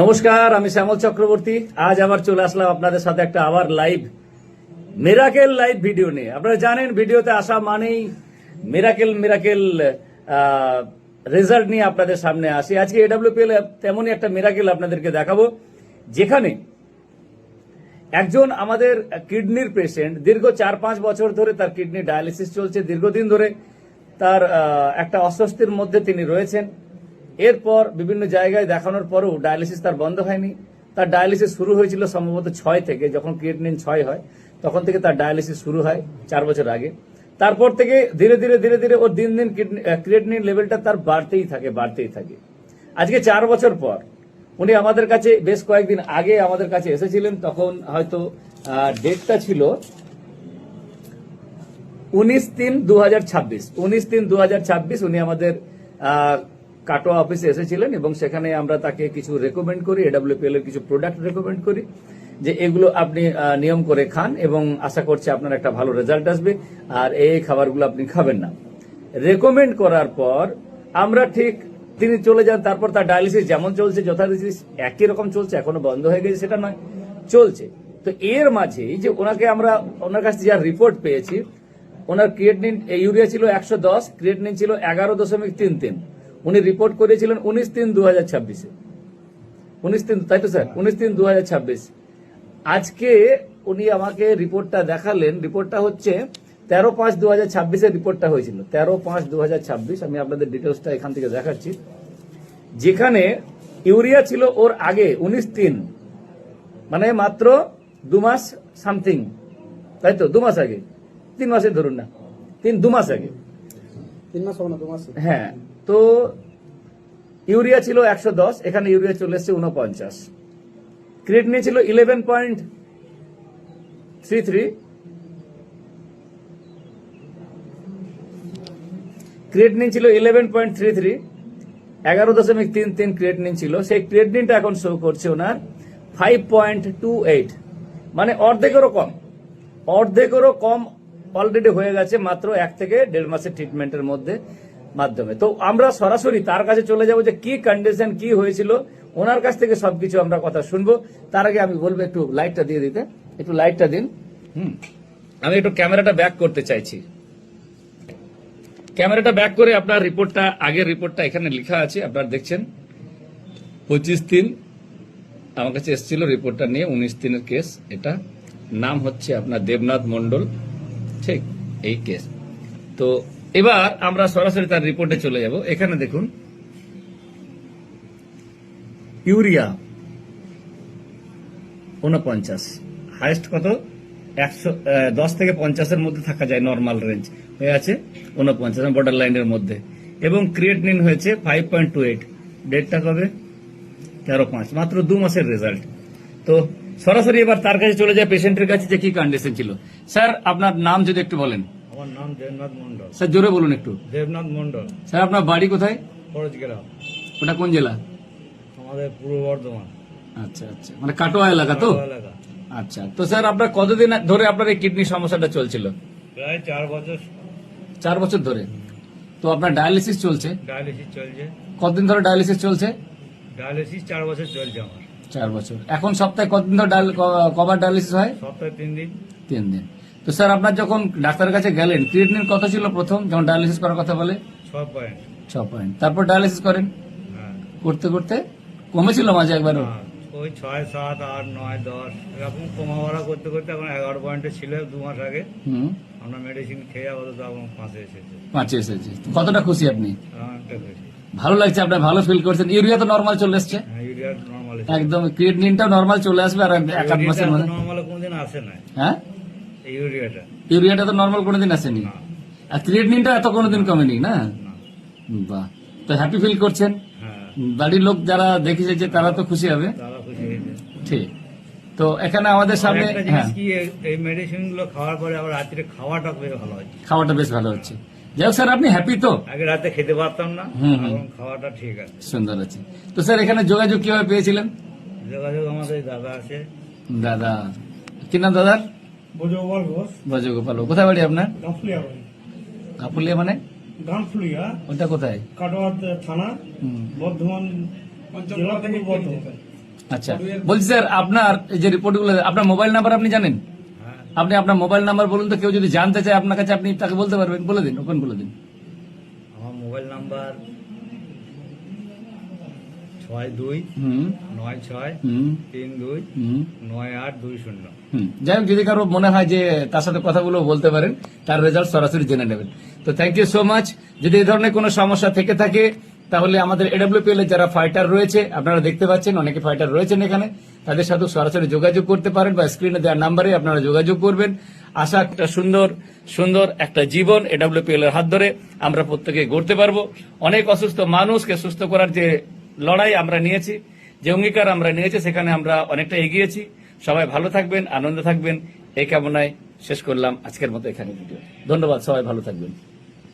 নমস্কার, আমি শ্যামল চক্রবর্তী। আজ আবার চলে আসলাম আপনাদের সাথে একটা আবার লাইভ মিরাকেল লাইভ ভিডিও নিয়ে। আপনারা জানেন ভিডিওতে আসা মানেই মিরাকেল রেজাল্ট নিয়ে আপনাদের সামনে আসি। আজকে এডব্লিউপিএল তেমনই একটা মিরাকেল আপনাদেরকে দেখাবো, যেখানে একজন আমাদের কিডনির পেশেন্ট দীর্ঘ 4-5 বছর ধরে তার কিডনি ডায়ালিসিস চলছে। দীর্ঘদিন ধরে তার একটা অস্বস্তির মধ্যে তিনি রয়েছেন। এরপর বিভিন্ন জায়গায় দেখানোর পরেও ডায়ালিসিস তার বন্ধ হয়নি। তার ডায়ালিসিস শুরু হয়েছিল সম্ভবত 6 থেকে, যখন ক্রিয়েটিনিন 6 হয় তখন থেকে তার ডায়ালিসিস শুরু হয় 4 বছর আগে। তারপর থেকে ধীরে ধীরে ওর দিন ক্রিয়েটিনিন লেভেলটা তার বাড়তেই থাকে। আজকে 4 বছর পর উনি আমাদের কাছে বেশ কয়েকদিন আগে আমাদের কাছে এসেছিলেন। তখন হয়তো ডেটটা ছিল 19/3/2026। 19/3/2026 উনি আমাদের কাটোয়া অফিসে এসেছিলেন এবং সেখানে আমরা তাকে কিছু রেকমেন্ড করি, এডব্লিউপিএল এর কিছু প্রোডাক্ট রেকমেন্ড করি যে এগুলো আপনি নিয়ম করে খান এবং আশা করছি আপনার একটা ভালো রেজাল্ট আসবে, আর এই খাবারগুলো আপনি খাবেন না। রেকমেন্ড করার পর আমরা ঠিক তিনি চলে যান। তারপর তার ডায়ালিসিস যেমন চলছে যথারীতি একই রকম চলছে, এখনো বন্ধ হয়ে গেছে সেটা নয়, চলছে। তো এর মাঝে যে ওনাকে আমরা ওনার কাছে যা রিপোর্ট পেয়েছি, ওনার ক্রিয়েটিনিন ইউরিয়া ছিল 110, ক্রিয়েটিনিন ছিল 11.33। উনি রিপোর্ট করেছিলেন 19/3/2026। 19/3, তাই তো স্যার? 19/3/2026। আজকে উনি আমাকে রিপোর্টটা দেখালেন। রিপোর্টটা হচ্ছে 13/5/2026 রিপোর্টটা হয়েছিল। 13/5/2026। আমি আপনাদের ডিটেলসটা এখান থেকে দেখাচ্ছি, যেখানে ইউরিয়া ছিল ওর আগে 19/3, মানে মাত্র 2 মাস সামথিং, তাই তো? 2 মাস আগে, 3 মাসে ধরুন না, 2 মাস আগে, 3 মাস হবে না, 2 মাস। হ্যাঁ, তো ইউরিয়া ছিল 110, এখানে ইউরিয়া চলে এসছে 49। ক্রিয়েটিনিন ছিল 11.33, ক্রিয়েটিনিন ছিল 11.33, 11.33 ক্রিয়েটিনিন ছিল। সেই ক্রিয়েটিনিনটা এখন শো করছে ওনার 5.28, মানে অর্ধেকেরও কম অলরেডি হয়ে গেছে মাত্র 1 থেকে 1.5 মাসের ট্রিটমেন্টের মাধ্যমে। তো আমরা সরাসরি তার কাছে চলে যাব যে কি কন্ডিশন, কি হয়েছিল, ওনার কাছ থেকে সবকিছু আমরা কথা শুনবো। তার আগে আমি বলবো একটু লাইটটা দিয়ে দিতে, একটু লাইটটা দিন। আমি একটু ক্যামেরাটা ব্যাক করতে চাইছি। ক্যামেরাটা ব্যাক করে আপনার রিপোর্টটা, আগের রিপোর্টটা এখানে লেখা আছে, আপনারা দেখছেন 25/3 আমার কাছে এসেছিল রিপোর্টটা নিয়ে, 19/3 কেস। এটা নাম হচ্ছে আপনার দেবনাথ মন্ডল, ঠিক এই কেস। তো এবার আমরা সরাসরি তার রিপোর্টে চলে যাব। এখানে দেখুন ইউরিয়া 49, হাইয়েস্ট কত? 110 থেকে 50-এর মধ্যে থাকা যায়, নর্মাল রেঞ্জ হয়ে আছে 49, বর্ডার লাইনের মধ্যে। এবং ক্রিয়েটিনিন হয়েছে 5.28। ডেটটা কবে? 13/5, মাত্র 2 মাসের রেজাল্ট। তো সরাসরি এবার তার কাছে চলে যায়, পেশেন্টের কাছে, যে কি কন্ডিশন ছিল। স্যার আপনার নাম যদি একটু বলেন। আমার নাম দেবনাথ মন্ডল। স্যার জোরে বলুন একটু। দেবনাথ মন্ডল। স্যার আপনার বাড়ি কোথায়? খরচগ্রাম। ওটা কোন জেলা? আমাদের পূর্ব বর্ধমান। আচ্ছা, মানে কাটোয়া এলাকা তো? এলাকা। আচ্ছা, তো স্যার আপনার কতদিন ধরে আপনার এই কিডনি সমস্যাটা চলছিল? প্রায় 4 বছর। 4 বছর ধরে। তো আপনার ডায়ালিসিস চলছে? ডায়ালিসিস চলছে। কতদিন ধরে ডায়ালিসিস চলছে? ডায়ালিসিস 4 বছর চলছে আমার। 4 বছর। এখন সপ্তাহে কতদিন ধরে কবার ডায়ালিসিস হয়? সপ্তাহে 3 দিন। 3 দিন। তো স্যার আপনার যখন ডাক্তারের কাছে গেলেন, ক্রিয়েটিনিন কত ছিল প্রথম যখন ডায়ালিসিস করার কথা বলে? 6 পয়েন্ট। 6 পয়েন্ট। তারপর ডায়ালিসিস করেন, হ্যাঁ। করতে কমেছিল মাঝে একবারও? ওই 6, 7, 8, 9, 10 এরকম কমা বাড়া করতে এখন 11 পয়েন্টে ছিল 2 মাস আগে। আমরা মেডিসিন খেয়ে আপাতত এখন 5-এ এসেছে। 5-এ এসেছে। কতটা খুশি আপনি? একটা খুশি। ভালো লাগছে, আপনার ভালো ফিল করছেন। ইউরিয়া তো নর্মাল চলে এসছে? হ্যাঁ, ইউরিয়া নরমাল। একদম ক্রিয়েটিনিনটাও নর্মাল চলে আসবে আর 1-8 মাসের মধ্যে। নরমাল কোনদিন আসে না। হ্যাঁ, ইউরিয়াটা তো নর্মাল কোনোদিন আসেনি, আর ক্রিয়েটিনিনটা এত কোনোদিন কমেনি না? বাহ, তো হ্যাপি ফিল করছেন। বাড়ির লোক যারা দেখেছে তারা তো খুশি হবে। ঠিক। তো এখানে আমাদের সামনে এই মেডিসিন গুলো খাওয়ার পরে আবার রাত্রে খাওয়াটা বেশ ভালো হচ্ছে। খাওয়াটা বেশ ভালো হচ্ছে। যাই হোক স্যার, আপনি হ্যাপি তো? আগে রাতে খেতে পারতাম না, এখন খাওয়াটা ঠিক আছে, সুন্দর আছে। তো স্যার এখানে যোগাযোগ কিভাবে পেয়েছিলেন? যোগাযোগ আমাদের দাদা আছে। দাদা কি নাম দাদার? বজগোপাল ঘোষ। বজগোপাল। কোথায় বাড়ি আপনার? গাফলিয়া বাড়ি। গাফলিয়া মানে? গাফলিয়া। ওটা কোথায়? কাটোয়া থানা, বর্ধমান জেলা থেকে বর্ধমান। আচ্ছা, বলছি স্যার আপনার এই যে রিপোর্টগুলো, আপনার মোবাইল নাম্বার আপনি জানেন? হ্যাঁ, আপনি আপনার মোবাইল নাম্বার বলুন তো, কেউ যদি জানতে চায় আপনার কাছে আপনি তাকে বলতে পারবেন, বলে দিন, ওপেন বলে দিন। আমার মোবাইল নাম্বার 62 হুম 96 হুম 32 হুম 9820। যাই হোক, যদি কারো মনে হয় যে তার সাথে কথাগুলো বলতে পারেন, তার রেজাল্ট সরাসরি জেনে নেবেন। তো থ্যাংক ইউ সো মাচ। যদি এই ধরনের কোনো সমস্যা থেকে থাকে তাহলে আমাদের এডব্লিউপিএল এর যারা ফাইটার রয়েছে, আপনারা দেখতে পাচ্ছেন অনেকে ফাইটার রয়েছেন এখানে, তাদের সাথে সরাসরি যোগাযোগ করতে পারেন বা স্ক্রিনে দেওয়ার নাম্বারে আপনারা যোগাযোগ করবেন। আশা একটা সুন্দর একটা জীবন এডব্লিউপিএল এর হাত ধরে আমরা প্রত্যেকে গড়তে পারবো। অনেক অসুস্থ মানুষকে সুস্থ করার যে লড়াই আমরা নিয়েছি, যে অঙ্গীকার আমরা নিয়েছি, সেখানে আমরা অনেকটা এগিয়েছি। সবাই ভালো থাকবেন, আনন্দে থাকবেন, এই কামনায় শেষ করলাম আজকের মতো এখানে ভিডিও। ধন্যবাদ, সবাই ভালো থাকবেন।